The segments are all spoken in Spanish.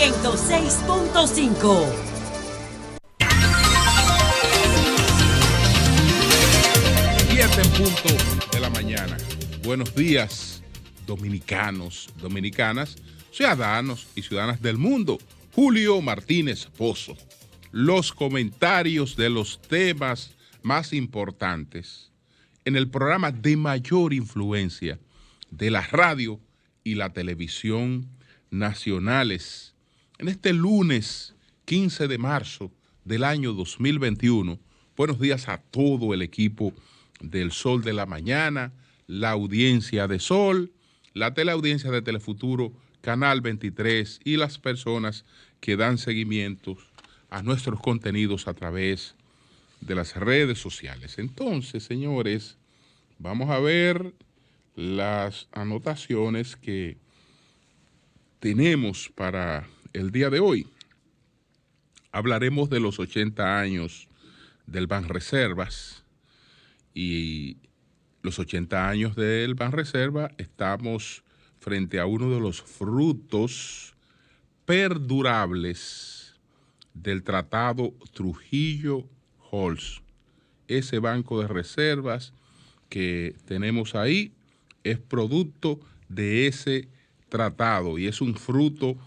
106.5. En punto de la mañana. Buenos días, dominicanos, dominicanas, ciudadanos y ciudadanas del mundo. Julio Martínez Pozo. Los comentarios de los temas más importantes en el programa de mayor influencia de la radio y la televisión nacionales. En este lunes 15 de marzo del año 2021. Buenos días a todo el equipo del Sol de la Mañana, la audiencia de Sol, la teleaudiencia de Telefuturo, Canal 23 y las personas que dan seguimiento a nuestros contenidos a través de las redes sociales. Entonces, señores, vamos a ver las anotaciones que tenemos para el día de hoy. Hablaremos de los 80 años del Banreservas. Y los 80 años del Banreserva, estamos frente a uno de los frutos perdurables del Tratado Trujillo-Holz. Ese banco de reservas que tenemos ahí es producto de ese tratado y es un fruto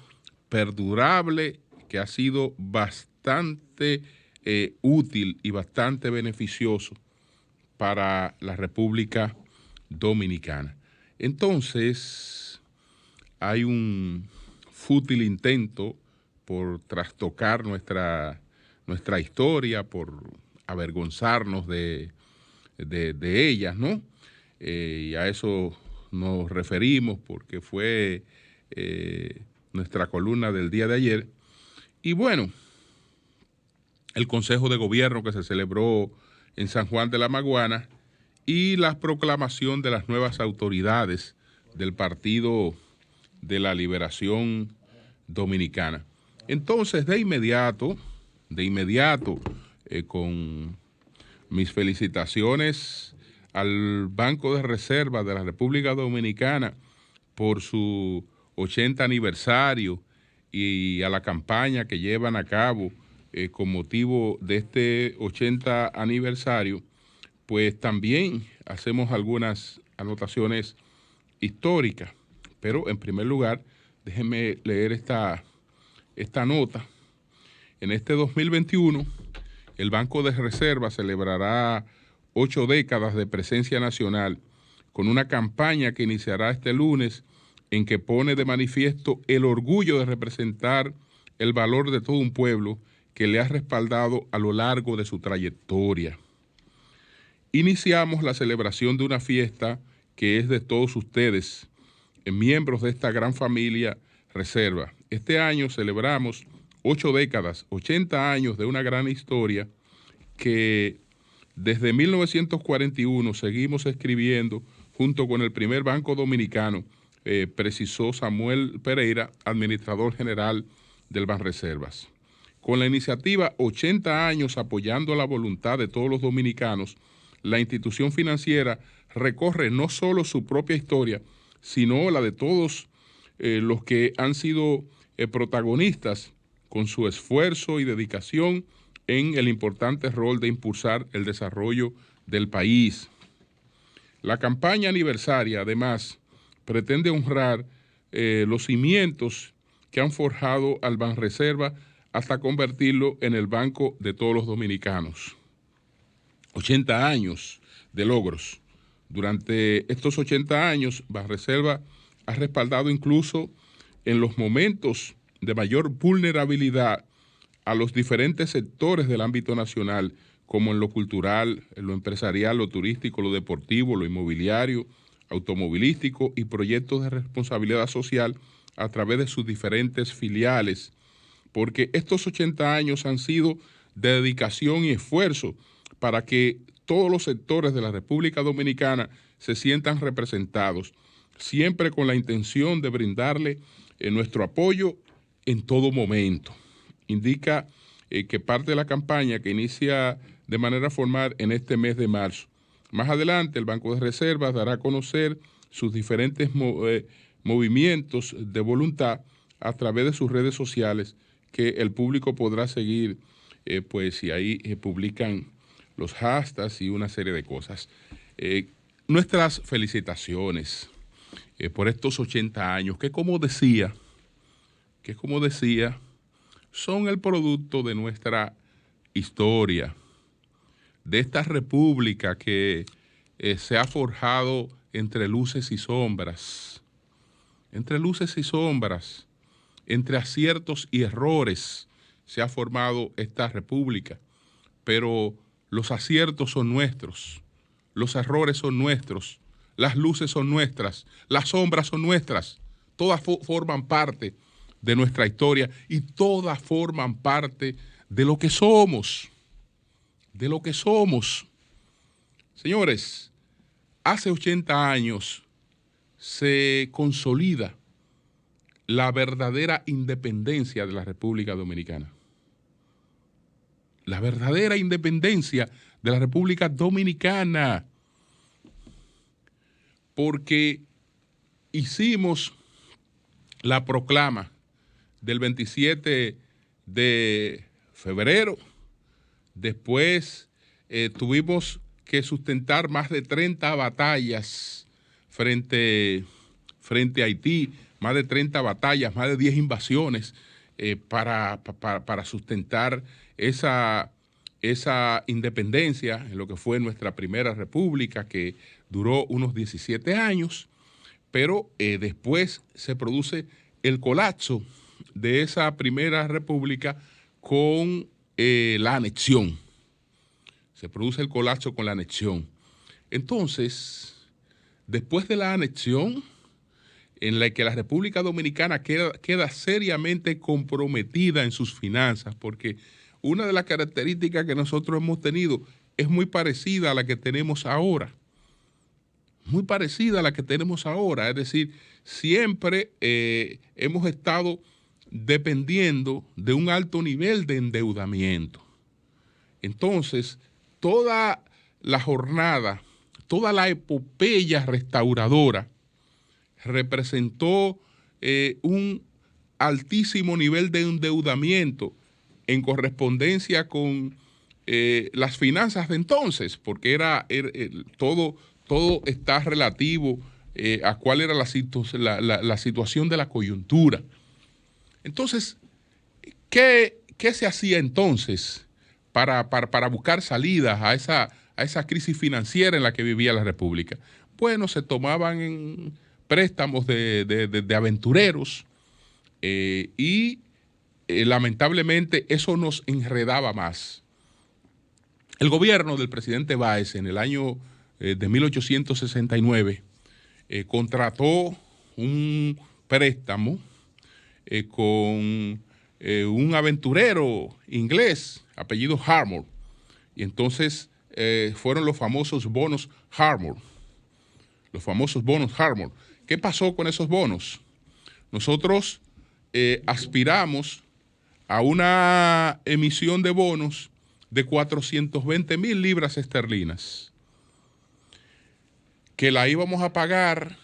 perdurable que ha sido bastante útil y bastante beneficioso para la República Dominicana. Entonces, hay un fútil intento por trastocar nuestra historia, por avergonzarnos de ellas, ¿no? Y a eso nos referimos porque fue nuestra columna del día de ayer. Y bueno, el Consejo de Gobierno que se celebró en San Juan de la Maguana y la proclamación de las nuevas autoridades del Partido de la Liberación Dominicana. Entonces, de inmediato, con mis felicitaciones al Banco de Reserva de la República Dominicana por su 80 aniversario y a la campaña que llevan a cabo con motivo de este 80 aniversario, pues también hacemos algunas anotaciones históricas. Pero en primer lugar, déjenme leer esta nota. En este 2021, el Banco de Reserva celebrará 8 décadas de presencia nacional con una campaña que iniciará este lunes en que pone de manifiesto el orgullo de representar el valor de todo un pueblo que le ha respaldado a lo largo de su trayectoria. Iniciamos la celebración de una fiesta que es de todos ustedes, miembros de esta gran familia Reserva. Este año celebramos 8 décadas, 80 años de una gran historia que desde 1941 seguimos escribiendo junto con el primer banco dominicano, precisó Samuel Pereira, administrador general del Banreservas. Con la iniciativa 80 años apoyando la voluntad de todos los dominicanos, la institución financiera recorre no solo su propia historia, sino la de todos los que han sido protagonistas con su esfuerzo y dedicación en el importante rol de impulsar el desarrollo del país. La campaña aniversaria, además, pretende honrar los cimientos que han forjado al Banreserva hasta convertirlo en el banco de todos los dominicanos. 80 años de logros. Durante estos 80 años, Banreserva ha respaldado incluso en los momentos de mayor vulnerabilidad a los diferentes sectores del ámbito nacional, como en lo cultural, en lo empresarial, lo turístico, lo deportivo, lo inmobiliario, automovilístico y proyectos de responsabilidad social a través de sus diferentes filiales, porque estos 80 años han sido de dedicación y esfuerzo para que todos los sectores de la República Dominicana se sientan representados, siempre con la intención de brindarle nuestro apoyo en todo momento. Indica que parte de la campaña que inicia de manera formal en este mes de marzo. Más adelante, el Banco de Reservas dará a conocer sus diferentes movimientos de voluntad a través de sus redes sociales, que el público podrá seguir, pues, y ahí publican los hashtags y una serie de cosas. Nuestras felicitaciones por estos 80 años, que como decía, son el producto de nuestra historia, de esta república que se ha forjado entre luces y sombras, entre aciertos y errores se ha formado esta república, pero los aciertos son nuestros, los errores son nuestros, las luces son nuestras, las sombras son nuestras, todas forman parte de nuestra historia y todas forman parte de lo que somos, Señores, hace 80 años se consolida la verdadera independencia de la República Dominicana. La verdadera independencia de la República Dominicana. Porque hicimos la proclama del 27 de febrero. Después tuvimos que sustentar más de 30 batallas frente a Haití, más de 30 batallas, más de 10 invasiones para sustentar esa independencia en lo que fue nuestra primera república, que duró unos 17 años, pero después se produce el colapso de esa primera república con la anexión. Se produce el colapso con la anexión. Entonces, después de la anexión, en la que la República Dominicana queda seriamente comprometida en sus finanzas, porque una de las características que nosotros hemos tenido es muy parecida a la que tenemos ahora. Es decir, siempre hemos estado dependiendo de un alto nivel de endeudamiento. Entonces, toda la jornada, toda la epopeya restauradora representó un altísimo nivel de endeudamiento en correspondencia con las finanzas de entonces, porque era todo está relativo a cuál era la situación de la coyuntura. Entonces, ¿qué se hacía entonces para buscar salidas a esa crisis financiera en la que vivía la República? Bueno, se tomaban préstamos de aventureros y lamentablemente eso nos enredaba más. El gobierno del presidente Báez en el año de 1869 contrató un préstamo con un aventurero inglés apellido Harmore, y entonces fueron los famosos bonos Harmore. ¿Qué pasó con esos bonos? Nosotros aspiramos a una emisión de bonos de 420,000 libras esterlinas, que la íbamos a pagar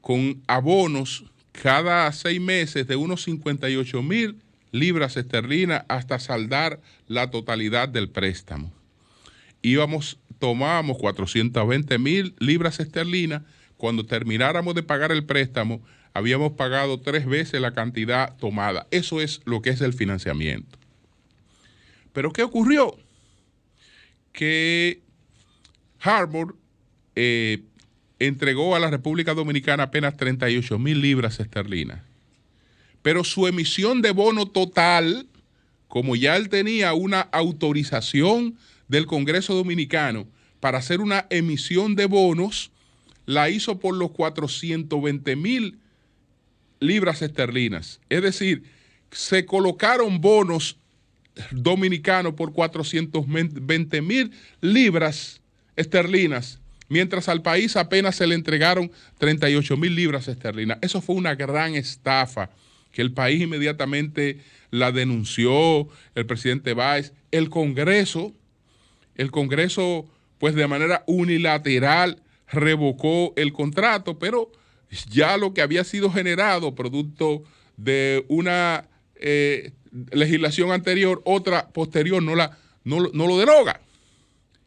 con abonos cada 6 meses de unos 58,000 libras esterlinas hasta saldar la totalidad del préstamo. Tomábamos 420,000 libras esterlinas. Cuando termináramos de pagar el préstamo, habíamos pagado 3 veces la cantidad tomada. Eso es lo que es el financiamiento. Pero ¿qué ocurrió? Que Harmore entregó a la República Dominicana apenas 38,000 libras esterlinas. Pero su emisión de bono total, como ya él tenía una autorización del Congreso Dominicano para hacer una emisión de bonos, la hizo por los 420,000 libras esterlinas. Es decir, se colocaron bonos dominicanos por 420,000 libras esterlinas, mientras al país apenas se le entregaron 38,000 libras esterlinas. Eso fue una gran estafa que el país inmediatamente la denunció, el presidente Báez, el Congreso, pues de manera unilateral revocó el contrato, pero ya lo que había sido generado producto de una legislación anterior, otra posterior no lo deroga.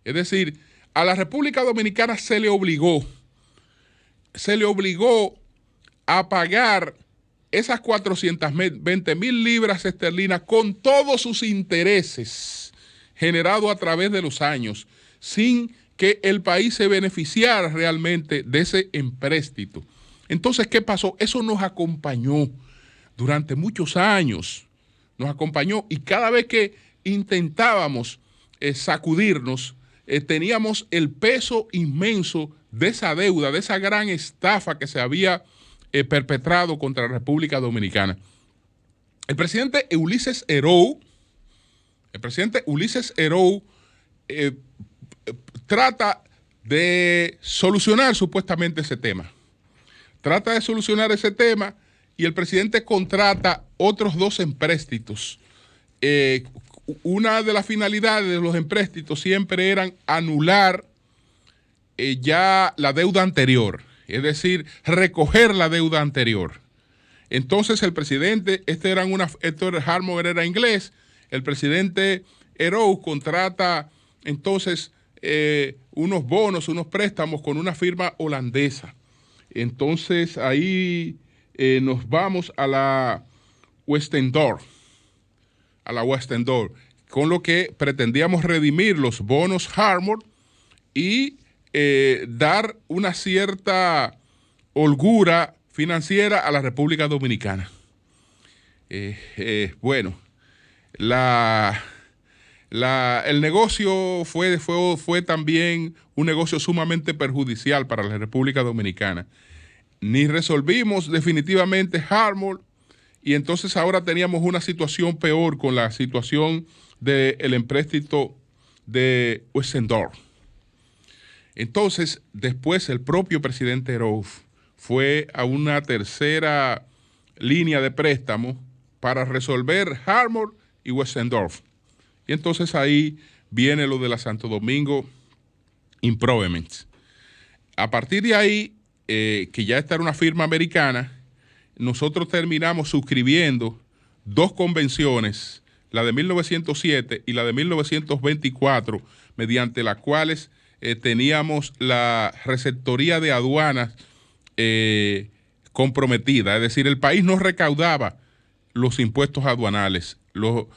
Es decir, a la República Dominicana se le obligó a pagar esas 420,000 libras esterlinas con todos sus intereses generados a través de los años, sin que el país se beneficiara realmente de ese empréstito. Entonces, ¿qué pasó? Eso nos acompañó durante muchos años, nos acompañó, y cada vez que intentábamos sacudirnos, teníamos el peso inmenso de esa deuda, de esa gran estafa que se había perpetrado contra la República Dominicana. El presidente Ulises Herou trata de solucionar supuestamente ese tema. Y el presidente contrata otros 2 empréstitos. Una de las finalidades de los empréstitos siempre eran anular ya la deuda anterior, es decir, recoger la deuda anterior. Entonces el presidente, Harmor era inglés, el presidente Herou contrata entonces unos bonos, unos préstamos con una firma holandesa. Entonces ahí nos vamos a la Westendorp, con lo que pretendíamos redimir los bonos Harmor y dar una cierta holgura financiera a la República Dominicana. Bueno, el negocio fue también un negocio sumamente perjudicial para la República Dominicana. Ni resolvimos definitivamente Harmor, y entonces ahora teníamos una situación peor con la situación del empréstito de Westendorp. Entonces, después el propio presidente Herou fue a una tercera línea de préstamo para resolver Harmor y Westendorp. Y entonces ahí viene lo de la Santo Domingo Improvements. A partir de ahí, que ya esta era una firma americana, nosotros terminamos suscribiendo 2 convenciones, la de 1907 y la de 1924, mediante las cuales teníamos la receptoría de aduanas comprometida. Es decir, el país no recaudaba los impuestos aduanales, los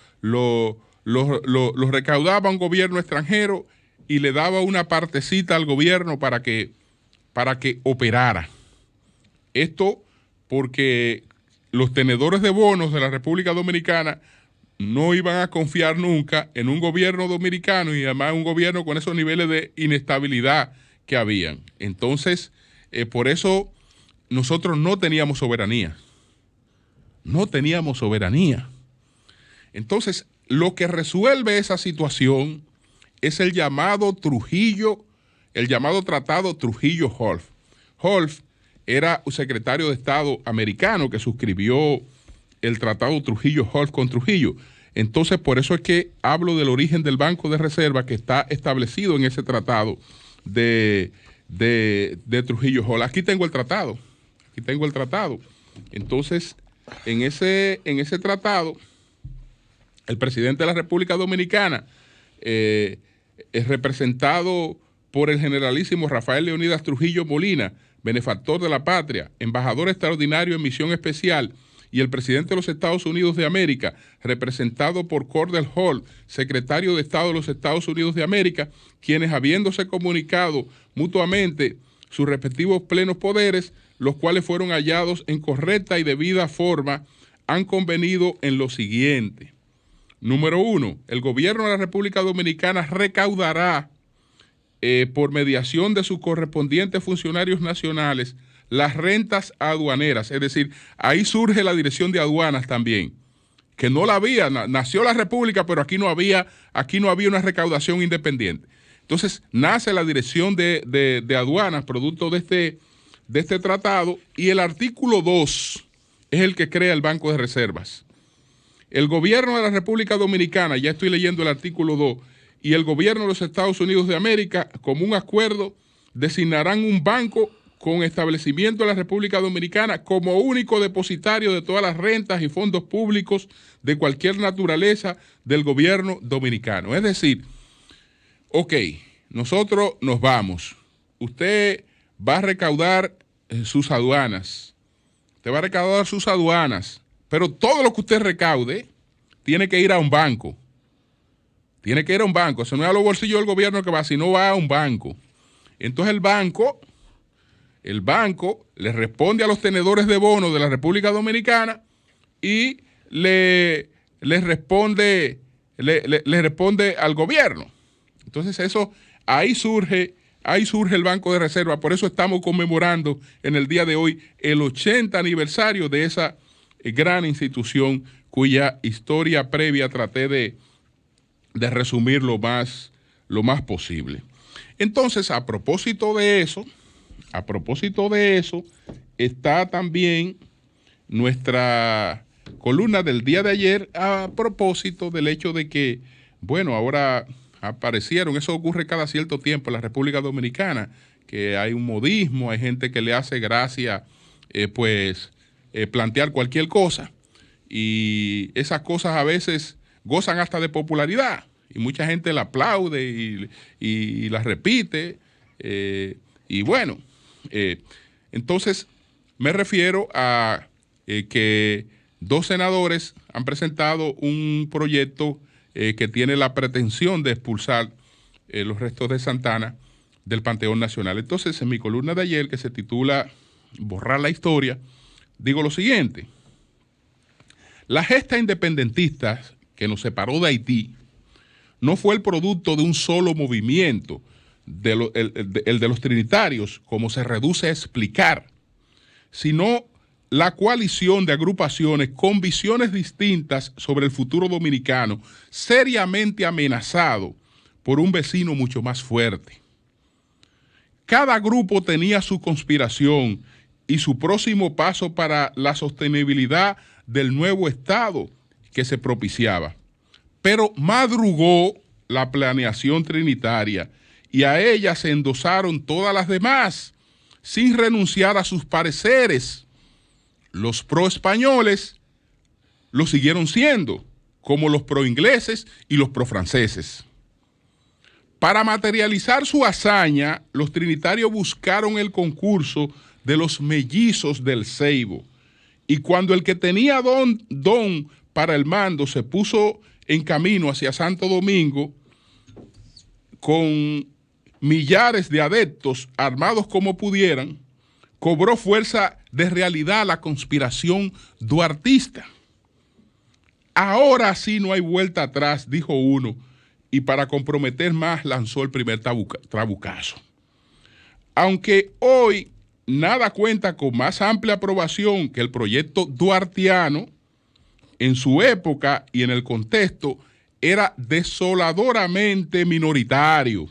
recaudaba un gobierno extranjero y le daba una partecita al gobierno para que operara. Esto porque los tenedores de bonos de la República Dominicana no iban a confiar nunca en un gobierno dominicano, y además un gobierno con esos niveles de inestabilidad que habían. Entonces, por eso nosotros no teníamos soberanía. Entonces, lo que resuelve esa situación es el llamado Tratado Trujillo-Holf. Holf era un secretario de Estado americano que suscribió el Tratado Trujillo-Holf con Trujillo. Entonces, por eso es que hablo del origen del Banco de Reserva, que está establecido en ese tratado de Trujillo-Holf. Aquí tengo el tratado. Entonces, en ese tratado, el presidente de la República Dominicana es representado por el generalísimo Rafael Leonidas Trujillo Molina, benefactor de la patria, embajador extraordinario en misión especial, y el presidente de los Estados Unidos de América, representado por Cordell Hull, secretario de Estado de los Estados Unidos de América, quienes, habiéndose comunicado mutuamente sus respectivos plenos poderes, los cuales fueron hallados en correcta y debida forma, han convenido en lo siguiente. Número 1, el gobierno de la República Dominicana recaudará por mediación de sus correspondientes funcionarios nacionales las rentas aduaneras. Es decir, ahí surge la Dirección de Aduanas también, que no la había, nació la República, pero aquí no había una recaudación independiente. Entonces nace la Dirección de Aduanas, producto de este tratado, y el artículo 2 es el que crea el Banco de Reservas. El gobierno de la República Dominicana, ya estoy leyendo el artículo 2, y el gobierno de los Estados Unidos de América, como un acuerdo, designarán un banco con establecimiento en la República Dominicana como único depositario de todas las rentas y fondos públicos de cualquier naturaleza del gobierno dominicano. Es decir, ok, nosotros nos vamos, usted va a recaudar sus aduanas, pero todo lo que usted recaude tiene que ir a un banco. Eso no es a los bolsillos del gobierno que va, sino va a un banco. Entonces el banco le responde a los tenedores de bonos de la República Dominicana y le responde al gobierno. Entonces ahí surge el Banco de Reserva. Por eso estamos conmemorando en el día de hoy el 80 aniversario de esa gran institución cuya historia previa traté de resumir lo más posible. Entonces, a propósito de eso, está también nuestra columna del día de ayer a propósito del hecho de que, bueno, ahora aparecieron, eso ocurre cada cierto tiempo en la República Dominicana, que hay un modismo, hay gente que le hace gracia, plantear cualquier cosa, y esas cosas a veces gozan hasta de popularidad, y mucha gente la aplaude y la repite, y bueno, entonces me refiero a que dos senadores han presentado un proyecto que tiene la pretensión de expulsar los restos de Santana del Panteón Nacional. Entonces, en mi columna de ayer, que se titula Borrar la historia, digo lo siguiente: la gesta independentista que nos separó de Haití no fue el producto de un solo movimiento, el de los trinitarios, como se reduce a explicar, sino la coalición de agrupaciones con visiones distintas sobre el futuro dominicano, seriamente amenazado por un vecino mucho más fuerte. Cada grupo tenía su conspiración y su próximo paso para la sostenibilidad del nuevo Estado que se propiciaba. Pero madrugó la planeación trinitaria y a ella se endosaron todas las demás, sin renunciar a sus pareceres. Los pro-españoles lo siguieron siendo, como los pro-ingleses y los pro-franceses. Para materializar su hazaña, los trinitarios buscaron el concurso de los mellizos del Ceibo, y cuando el que tenía don para el mando se puso en camino hacia Santo Domingo con millares de adeptos armados como pudieran, cobró fuerza de realidad la conspiración duartista. Ahora sí no hay vuelta atrás, dijo uno, y para comprometer más lanzó el primer trabucazo. Aunque hoy nada cuenta con más amplia aprobación que el proyecto duartiano, en su época y en el contexto era desoladoramente minoritario,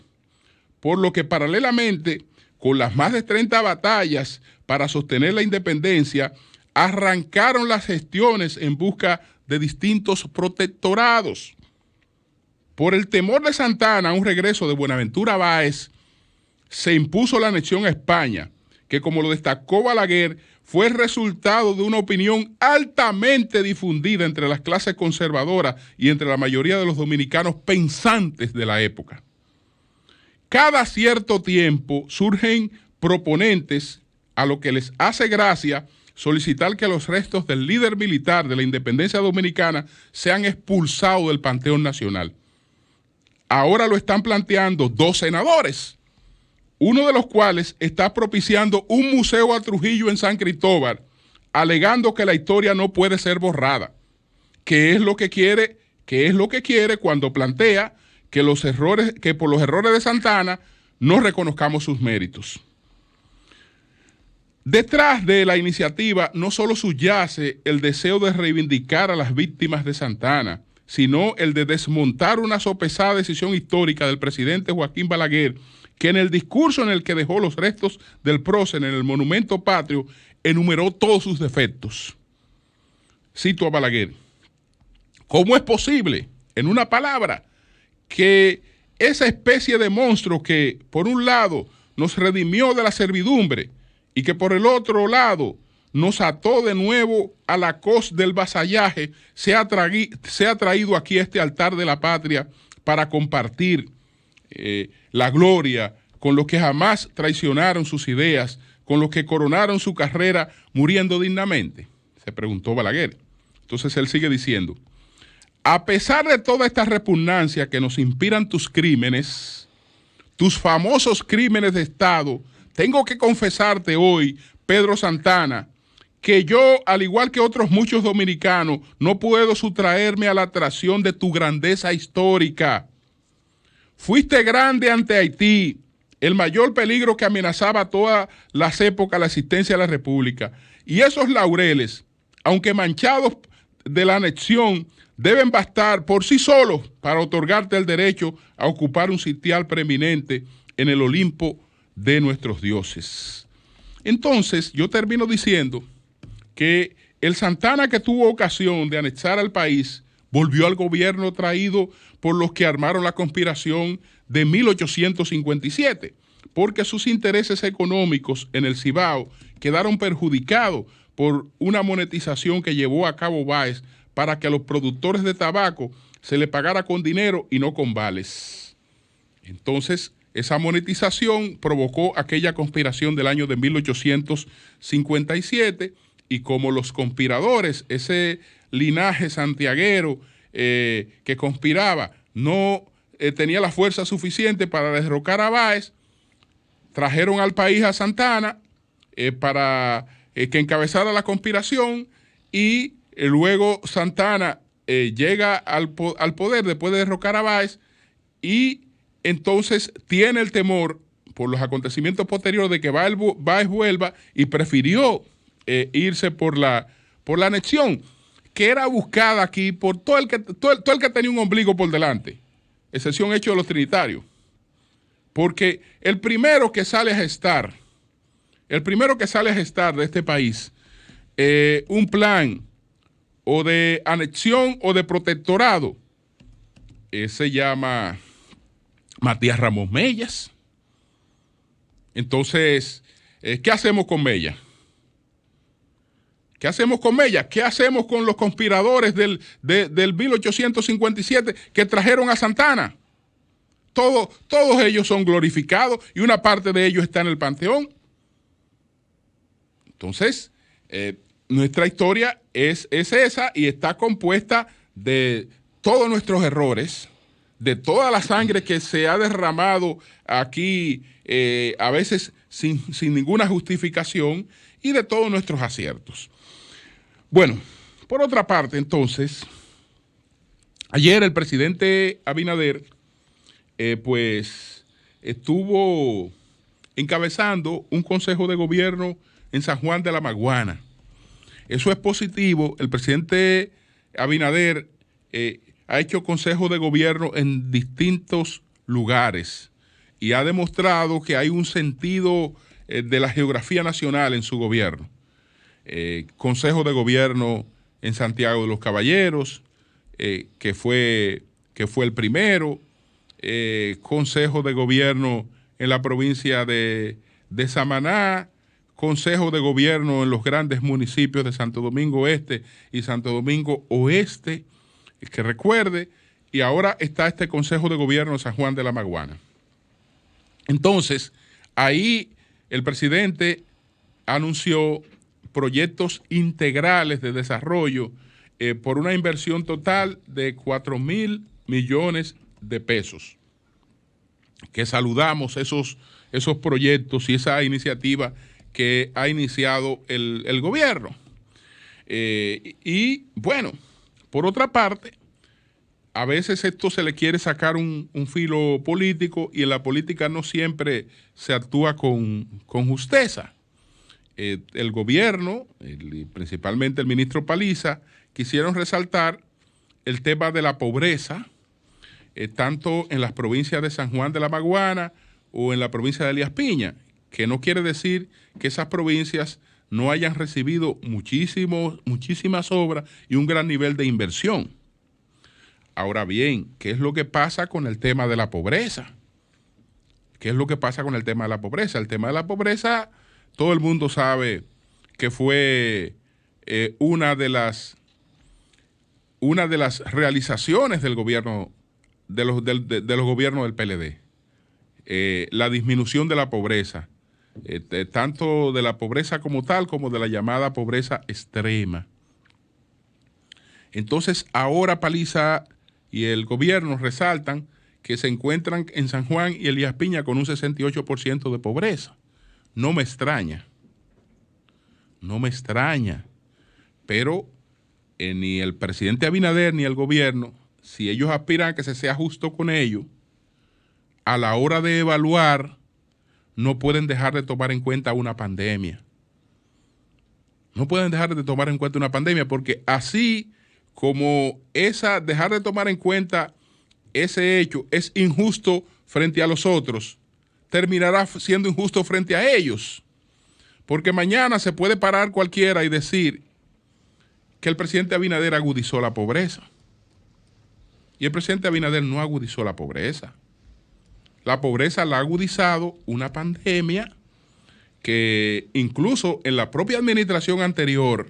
por lo que paralelamente con las más de 30 batallas para sostener la independencia, arrancaron las gestiones en busca de distintos protectorados. Por el temor de Santana a un regreso de Buenaventura Báez, se impuso la anexión a España, que, como lo destacó Balaguer, fue el resultado de una opinión altamente difundida entre las clases conservadoras y entre la mayoría de los dominicanos pensantes de la época. Cada cierto tiempo surgen proponentes a lo que les hace gracia solicitar que los restos del líder militar de la independencia dominicana sean expulsados del Panteón Nacional. Ahora lo están planteando dos senadores, uno de los cuales está propiciando un museo a Trujillo en San Cristóbal, alegando que la historia no puede ser borrada, que es lo que quiere cuando plantea que por los errores de Santana no reconozcamos sus méritos. Detrás de la iniciativa no solo subyace el deseo de reivindicar a las víctimas de Santana, sino el de desmontar una sopesada decisión histórica del presidente Joaquín Balaguer, que en el discurso en el que dejó los restos del prócer en el Monumento Patrio, enumeró todos sus defectos. Cito a Balaguer: ¿cómo es posible, en una palabra, que esa especie de monstruo que, por un lado, nos redimió de la servidumbre y que por el otro lado nos ató de nuevo a la cos del vasallaje, se ha traído aquí a este altar de la patria para compartir la gloria con los que jamás traicionaron sus ideas, con los que coronaron su carrera muriendo dignamente, se preguntó Balaguer. Entonces él sigue diciendo: a pesar de toda esta repugnancia que nos inspiran tus crímenes, tus famosos crímenes de Estado, tengo que confesarte hoy, Pedro Santana, que yo, al igual que otros muchos dominicanos, no puedo sustraerme a la atracción de tu grandeza histórica. Fuiste grande ante Haití, el mayor peligro que amenazaba a todas las épocas la existencia de la República. Y esos laureles, aunque manchados de la anexión, deben bastar por sí solos para otorgarte el derecho a ocupar un sitial preeminente en el Olimpo de nuestros dioses. Entonces, yo termino diciendo que el Santana que tuvo ocasión de anexar al país volvió al gobierno traído por los que armaron la conspiración de 1857, porque sus intereses económicos en el Cibao quedaron perjudicados por una monetización que llevó a cabo Báez para que a los productores de tabaco se le pagara con dinero y no con vales. Entonces, esa monetización provocó aquella conspiración del año de 1857, y como los conspiradores, ese linaje santiaguero que conspiraba, no tenía la fuerza suficiente para derrocar a Báez, trajeron al país a Santana para que encabezara la conspiración, y luego Santana llega al poder después de derrocar a Báez, y entonces tiene el temor por los acontecimientos posteriores de que Báez vuelva, y prefirió irse por la anexión, que era buscada aquí por todo el que tenía un ombligo por delante, excepción hecho de los trinitarios. Porque el primero que sale a gestar de este país un plan o de anexión o de protectorado, se llama Matías Ramos Mellas. Entonces, ¿qué hacemos con Mellas? ¿Qué hacemos con Mellas? ¿Qué hacemos con los conspiradores del 1857 que trajeron a Santana? Todos ellos son glorificados y una parte de ellos está en el Panteón. Entonces, nuestra historia es esa, y está compuesta de todos nuestros errores, de toda la sangre que se ha derramado aquí, a veces sin ninguna justificación, y de todos nuestros aciertos. Bueno, por otra parte, entonces, ayer el presidente Abinader pues estuvo encabezando un consejo de gobierno en San Juan de la Maguana. Eso es positivo. El presidente Abinader ha hecho consejo de gobierno en distintos lugares y ha demostrado que hay un sentido de la geografía nacional en su gobierno. Consejo de gobierno en Santiago de los Caballeros, que fue el primero. Consejo de gobierno en la provincia de Samaná, consejo de gobierno en los grandes municipios de Santo Domingo Este y Santo Domingo Oeste, que recuerde, y ahora está este consejo de gobierno en San Juan de la Maguana. Entonces, ahí el presidente anunció proyectos integrales de desarrollo por una inversión total de 4,000 millones de pesos, que saludamos esos proyectos y esa iniciativa que ha iniciado el gobierno. Y bueno, por otra parte, a veces esto se le quiere sacar un filo político, y en la política no siempre se actúa con justeza. El gobierno, principalmente el ministro Paliza, quisieron resaltar el tema de la pobreza, tanto en las provincias de San Juan de la Maguana o en la provincia de Elías Piña, que no quiere decir que esas provincias no hayan recibido muchísimas obras y un gran nivel de inversión. Ahora bien, ¿qué es lo que pasa con el tema de la pobreza? ¿Qué es lo que pasa con el tema de la pobreza? El tema de la pobreza todo el mundo sabe que fue una de las realizaciones del gobierno, de los gobiernos del PLD. La disminución de la pobreza, tanto de la pobreza como tal, como de la llamada pobreza extrema. Entonces, ahora Paliza y el gobierno resaltan que se encuentran en San Juan y Elías Piña con un 68% de pobreza. No me extraña. No me extraña. Pero ni el presidente Abinader ni el gobierno, si ellos aspiran a que se sea justo con ellos, a la hora de evaluar, no pueden dejar de tomar en cuenta una pandemia. No pueden dejar de tomar en cuenta una pandemia, porque así como dejar de tomar en cuenta ese hecho es injusto frente a los otros, terminará siendo injusto frente a ellos. Porque mañana se puede parar cualquiera y decir que el presidente Abinader agudizó la pobreza. Y el presidente Abinader no agudizó la pobreza. La pobreza la ha agudizado una pandemia que incluso en la propia administración anterior,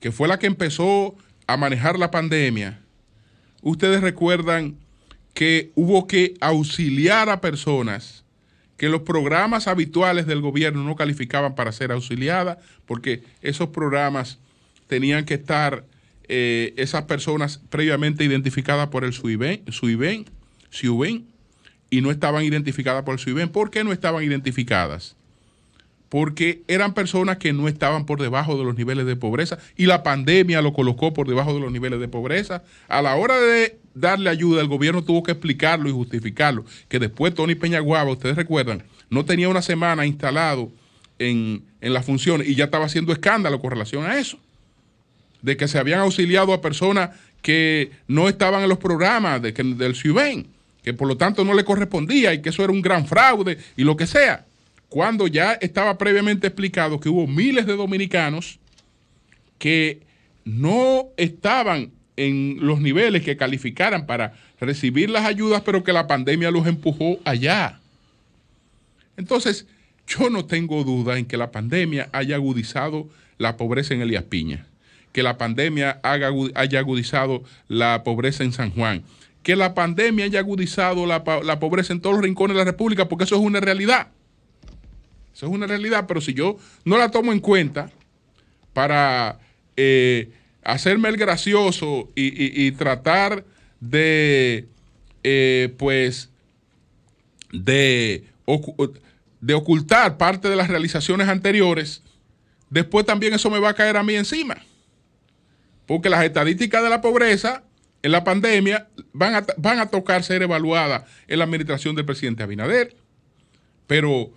que fue la que empezó a manejar la pandemia, ustedes recuerdan que hubo que auxiliar a personas que los programas habituales del gobierno no calificaban para ser auxiliadas, porque esos programas tenían que estar esas personas previamente identificadas por el SUIBEN, y no estaban identificadas por el SUIBEN. ¿Por qué no estaban identificadas? Porque eran personas que no estaban por debajo de los niveles de pobreza y la pandemia lo colocó por debajo de los niveles de pobreza. A la hora de darle ayuda, el gobierno tuvo que explicarlo y justificarlo, que después Tony Peñaguaba, ustedes recuerdan, no tenía una semana instalado en las funciones y ya estaba haciendo escándalo con relación a eso, de que se habían auxiliado a personas que no estaban en los programas del SUIBEN, que por lo tanto no le correspondía y que eso era un gran fraude y lo que sea, cuando ya estaba previamente explicado que hubo miles de dominicanos que no estaban en los niveles que calificaran para recibir las ayudas, pero que la pandemia los empujó allá. Entonces, yo no tengo duda en que la pandemia haya agudizado la pobreza en Elías Piña, que la pandemia haya agudizado la pobreza en San Juan, que la pandemia haya agudizado la pobreza en todos los rincones de la República, porque eso es una realidad. Eso es una realidad, pero si yo no la tomo en cuenta para hacerme el gracioso y tratar de ocultar parte de las realizaciones anteriores, después también eso me va a caer a mí encima. Porque las estadísticas de la pobreza en la pandemia van a tocar ser evaluadas en la administración del presidente Abinader. Pero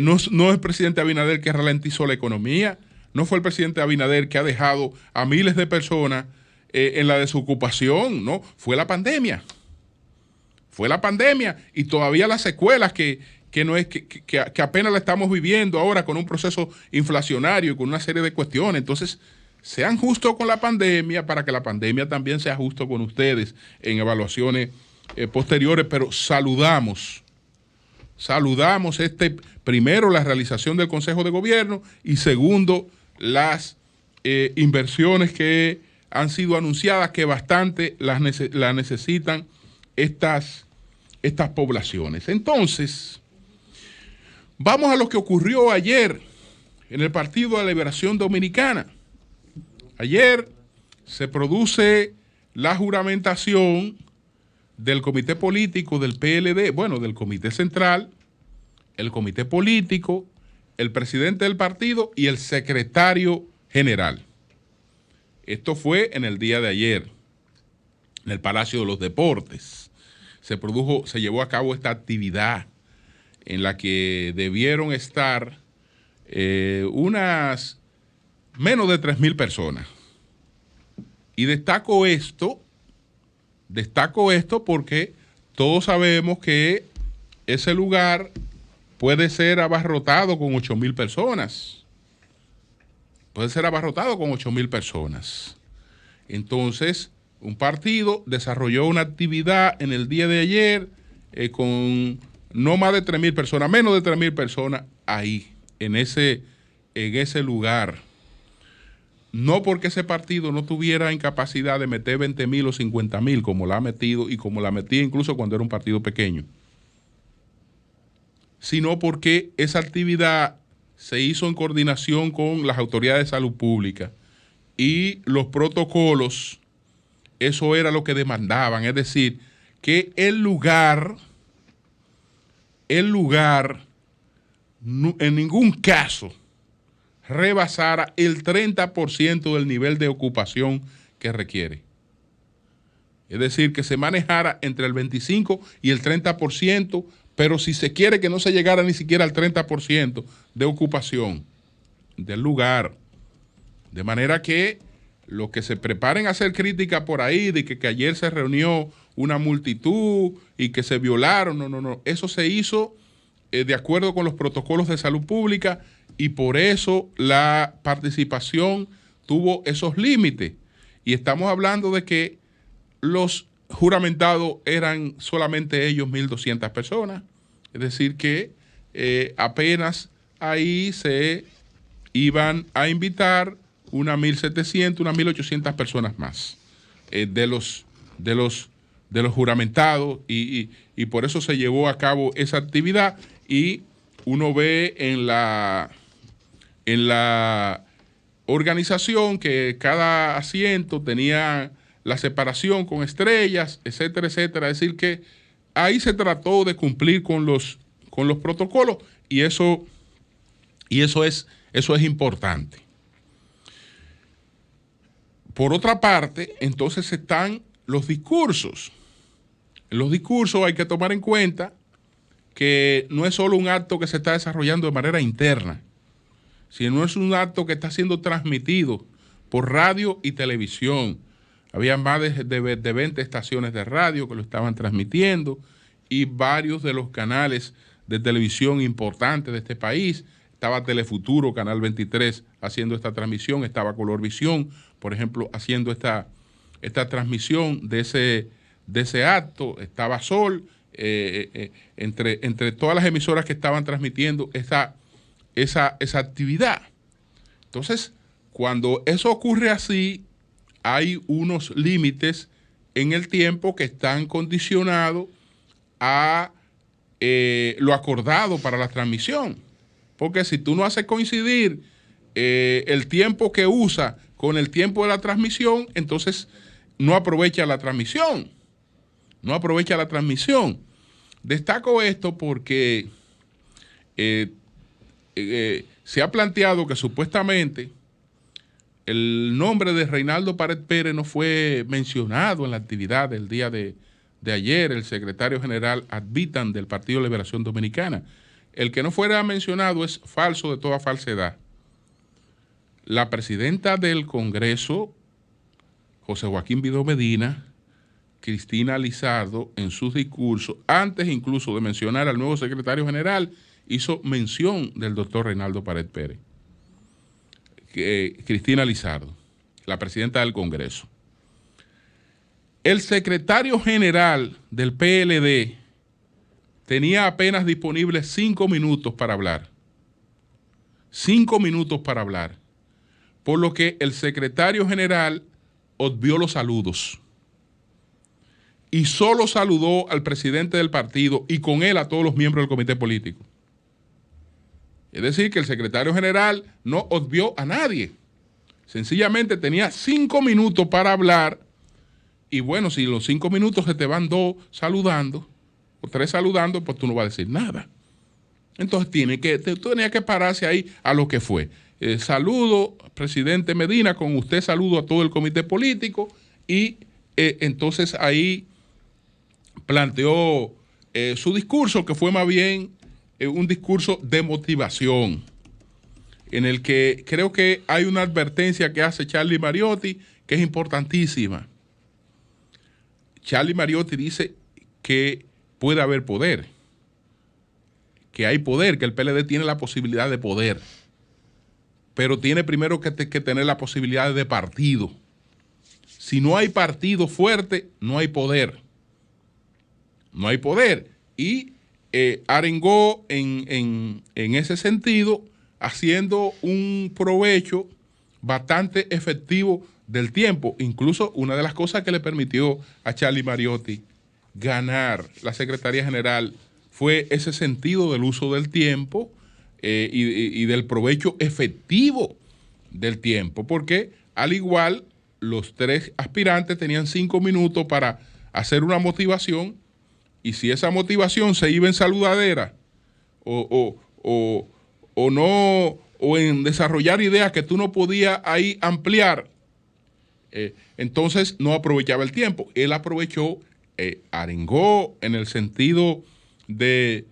no es el presidente Abinader que ralentizó la economía, no fue el presidente Abinader que ha dejado a miles de personas en la desocupación, no, fue la pandemia. Fue la pandemia y todavía las secuelas que apenas la estamos viviendo ahora con un proceso inflacionario y con una serie de cuestiones. Entonces, sean justos con la pandemia para que la pandemia también sea justo con ustedes en evaluaciones posteriores, pero saludamos primero la realización del Consejo de Gobierno y segundo las inversiones que han sido anunciadas, que bastante las necesitan estas poblaciones. Entonces, vamos a lo que ocurrió ayer en el Partido de la Liberación Dominicana. Ayer se produce la juramentación del comité político del PLD, bueno, del comité central, el comité político, el presidente del partido y el secretario general. Esto fue en el día de ayer, en el Palacio de los Deportes. Se llevó a cabo esta actividad en la que debieron estar unas menos de 3,000 personas. Y destaco esto porque todos sabemos que ese lugar puede ser abarrotado con 8,000 personas. Puede ser abarrotado con 8,000 personas. Entonces, un partido desarrolló una actividad en el día de ayer con no más de 3,000 personas, menos de 3,000 personas ahí. en ese lugar. No porque ese partido no tuviera incapacidad de meter 20,000 o 50,000 como la ha metido y como la metía incluso cuando era un partido pequeño, sino porque esa actividad se hizo en coordinación con las autoridades de salud pública y los protocolos, eso era lo que demandaban, es decir, que el lugar en ningún caso rebasara el 30% del nivel de ocupación que requiere. Es decir, que se manejara entre el 25 y el 30%, pero si se quiere que no se llegara ni siquiera al 30% de ocupación del lugar. De manera que los que se preparen a hacer crítica por ahí de que ayer se reunió una multitud y que se violaron, no. Eso se hizo de acuerdo con los protocolos de salud pública y por eso la participación tuvo esos límites. Y estamos hablando de que los juramentados eran solamente ellos 1,200 personas. Es decir que apenas ahí se iban a invitar unas 1,700, unas 1,800 personas más de los juramentados y por eso se llevó a cabo esa actividad y uno ve en la organización que cada asiento tenía la separación con estrellas, etcétera, etcétera. Es decir que ahí se trató de cumplir con los protocolos y eso es importante. Por otra parte, entonces están los discursos. En los discursos hay que tomar en cuenta que no es solo un acto que se está desarrollando de manera interna, sino es un acto que está siendo transmitido por radio y televisión. Había más de 20 estaciones de radio que lo estaban transmitiendo y varios de los canales de televisión importantes de este país. Estaba Telefuturo, Canal 23, haciendo esta transmisión. Estaba Colorvisión, por ejemplo, haciendo esta transmisión de ese acto. Estaba Sol, entre todas las emisoras que estaban transmitiendo esa actividad. Entonces, cuando eso ocurre así, hay unos límites en el tiempo que están condicionados a lo acordado para la transmisión. Porque si tú no haces coincidir el tiempo que usa con el tiempo de la transmisión, entonces no aprovecha la transmisión. No aprovecha la transmisión. Destaco esto porque se ha planteado que supuestamente el nombre de Reinaldo Pared Pérez no fue mencionado en la actividad del día de ayer, el secretario general ad vitam del Partido de Liberación Dominicana. El que no fuera mencionado es falso de toda falsedad. La presidenta del Congreso, José Joaquín Vidó Medina, Cristina Lizardo, en sus discursos, antes incluso de mencionar al nuevo secretario general, hizo mención del doctor Reinaldo Pared Pérez. Cristina Lizardo, la presidenta del Congreso. El secretario general del PLD tenía apenas disponibles 5 minutos para hablar. 5 minutos para hablar. Por lo que el secretario general obvió los saludos. Y solo saludó al presidente del partido y con él a todos los miembros del comité político. Es decir, que el secretario general no obvió a nadie. Sencillamente tenía 5 minutos para hablar y bueno, si los 5 minutos se te van 2 saludando o 3 saludando, pues tú no vas a decir nada. Entonces tú tenías que pararse ahí a lo que fue. Saludo, presidente Medina, con usted saludo a todo el comité político y entonces ahí planteó su discurso, que fue más bien un discurso de motivación, en el que creo que hay una advertencia que hace Charlie Mariotti que es importantísima. Charlie Mariotti dice que puede haber poder, que hay poder, que el PLD tiene la posibilidad de poder, pero tiene primero que tener la posibilidad de partido. Si no hay partido fuerte, no hay poder. No hay poder. Y arengó en ese sentido haciendo un provecho bastante efectivo del tiempo. Incluso una de las cosas que le permitió a Charlie Mariotti ganar la Secretaría General fue ese sentido del uso del tiempo y del provecho efectivo del tiempo, porque al igual los tres aspirantes tenían 5 minutos para hacer una motivación, y si esa motivación se iba en saludadera o no, o en desarrollar ideas que tú no podías ahí ampliar, entonces no aprovechaba el tiempo. Él aprovechó, arengó en el sentido de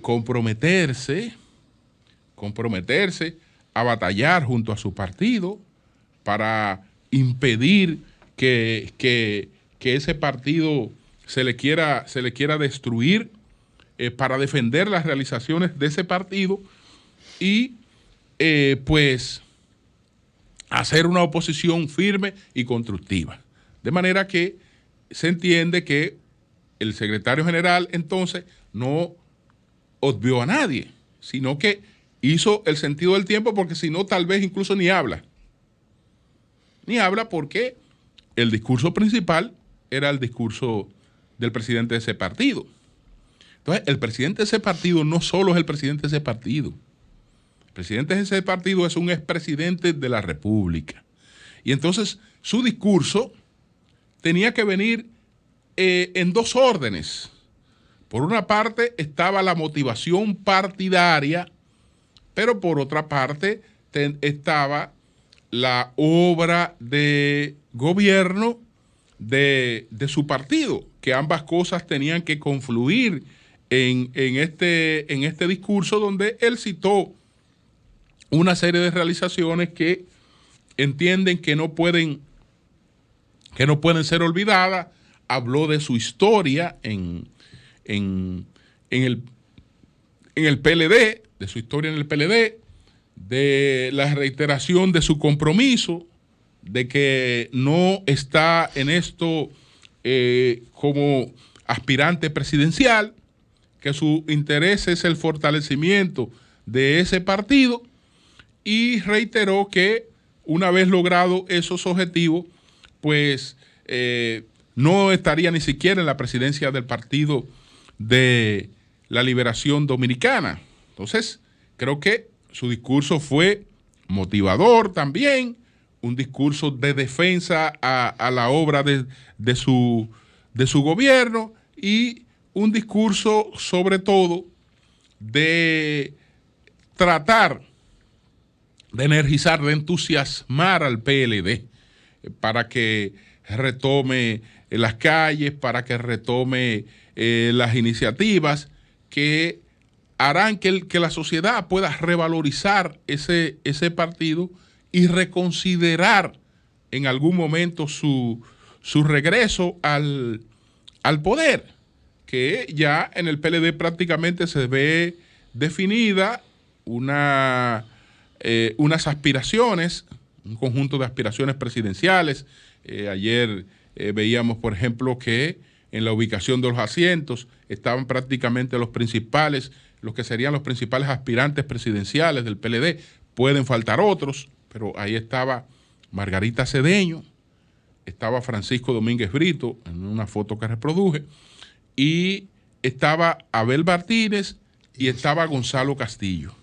comprometerse a batallar junto a su partido para impedir que ese partido se le quiera destruir, para defender las realizaciones de ese partido y pues hacer una oposición firme y constructiva. De manera que se entiende que el secretario general entonces no obvió a nadie, sino que hizo el sentido del tiempo, porque si no, tal vez incluso ni habla. Ni habla porque el discurso principal era el discurso del presidente de ese partido. Entonces, el presidente de ese partido no solo es el presidente de ese partido. El presidente de ese partido es un expresidente de la República. Y entonces, su discurso tenía que venir en dos órdenes. Por una parte estaba la motivación partidaria, pero por otra parte estaba la obra de gobierno de su partido, que ambas cosas tenían que confluir en este discurso, donde él citó una serie de realizaciones que entienden que no pueden ser olvidadas. Habló de su historia en el PLD, de su historia en el PLD, de la reiteración de su compromiso, de que no está en esto como aspirante presidencial, que su interés es el fortalecimiento de ese partido, y reiteró que una vez logrado esos objetivos, pues no estaría ni siquiera en la presidencia del Partido de la Liberación Dominicana. Entonces, creo que su discurso fue motivador también, un discurso de defensa a la obra de su gobierno, y un discurso sobre todo de tratar de energizar, de entusiasmar al PLD para que retome las calles, para que retome las iniciativas que harán que la sociedad pueda revalorizar ese partido y reconsiderar en algún momento su regreso al poder, que ya en el PLD prácticamente se ve definida unas aspiraciones, un conjunto de aspiraciones presidenciales. Ayer veíamos, por ejemplo, que en la ubicación de los asientos estaban prácticamente los que serían los principales aspirantes presidenciales del PLD. Pueden faltar otros, pero ahí estaba Margarita Cedeño, estaba Francisco Domínguez Brito, en una foto que reproduje, y estaba Abel Martínez y estaba Gonzalo Castillo.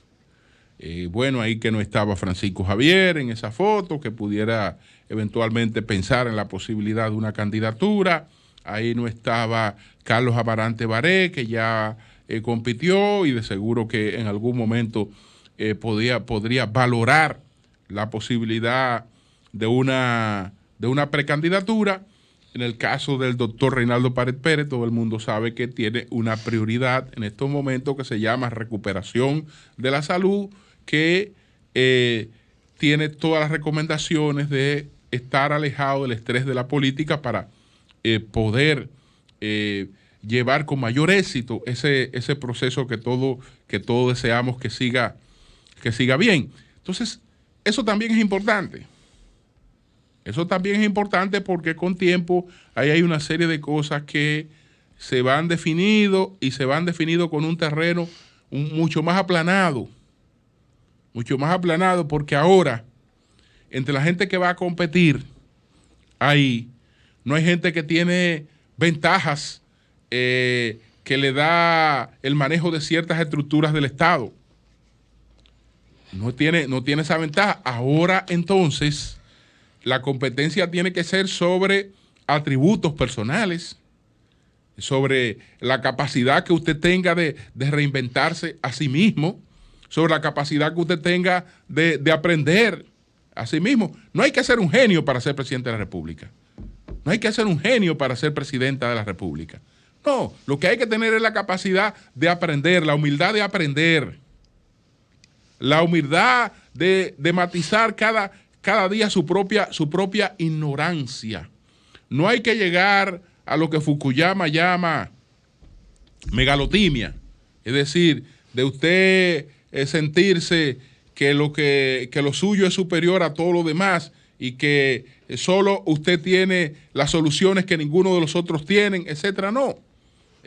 Bueno, ahí que no estaba Francisco Javier en esa foto, que pudiera eventualmente pensar en la posibilidad de una candidatura. Ahí no estaba Carlos Amarante Baré, que ya compitió y de seguro que en algún momento podría valorar la posibilidad de una precandidatura. En el caso del doctor Reinaldo Pared Pérez, todo el mundo sabe que tiene una prioridad en estos momentos que se llama recuperación de la salud, que tiene todas las recomendaciones de estar alejado del estrés de la política para poder llevar con mayor éxito ese proceso que todos deseamos que siga bien. Entonces, eso también es importante. Eso también es importante porque con tiempo ahí hay una serie de cosas que se van definido y se van definido con un terreno mucho más aplanado, mucho más aplanado, porque ahora, entre la gente que va a competir, ahí no hay gente que tiene ventajas que le da el manejo de ciertas estructuras del Estado. No tiene esa ventaja. Ahora, entonces, la competencia tiene que ser sobre atributos personales, sobre la capacidad que usted tenga de reinventarse a sí mismo, sobre la capacidad que usted tenga de aprender a sí mismo. No hay que ser un genio para ser presidente de la República. No hay que ser un genio para ser presidenta de la República. No, lo que hay que tener es la capacidad de aprender, la humildad de aprender, la humildad de matizar cada día su propia ignorancia. No hay que llegar a lo que Fukuyama llama megalotimia, es decir, de usted sentirse que lo suyo es superior a todo lo demás y que solo usted tiene las soluciones que ninguno de los otros tienen, etcétera. No.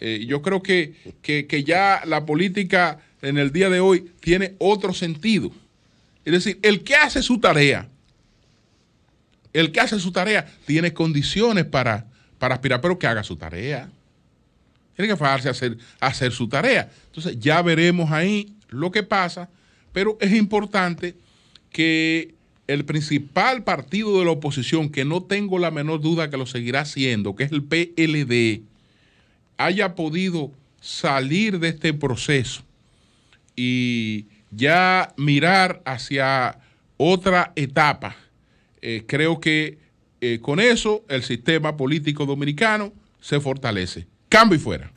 Yo creo que ya la política en el día de hoy tiene otro sentido. Es decir, el que hace su tarea tiene condiciones para aspirar, pero que haga su tarea. Tiene que fajarse a hacer su tarea. Entonces ya veremos ahí lo que pasa, pero es importante que el principal partido de la oposición, que no tengo la menor duda que lo seguirá haciendo, que es el PLD, haya podido salir de este proceso y ya mirar hacia otra etapa. Creo que con eso el sistema político dominicano se fortalece. Cambio y fuera.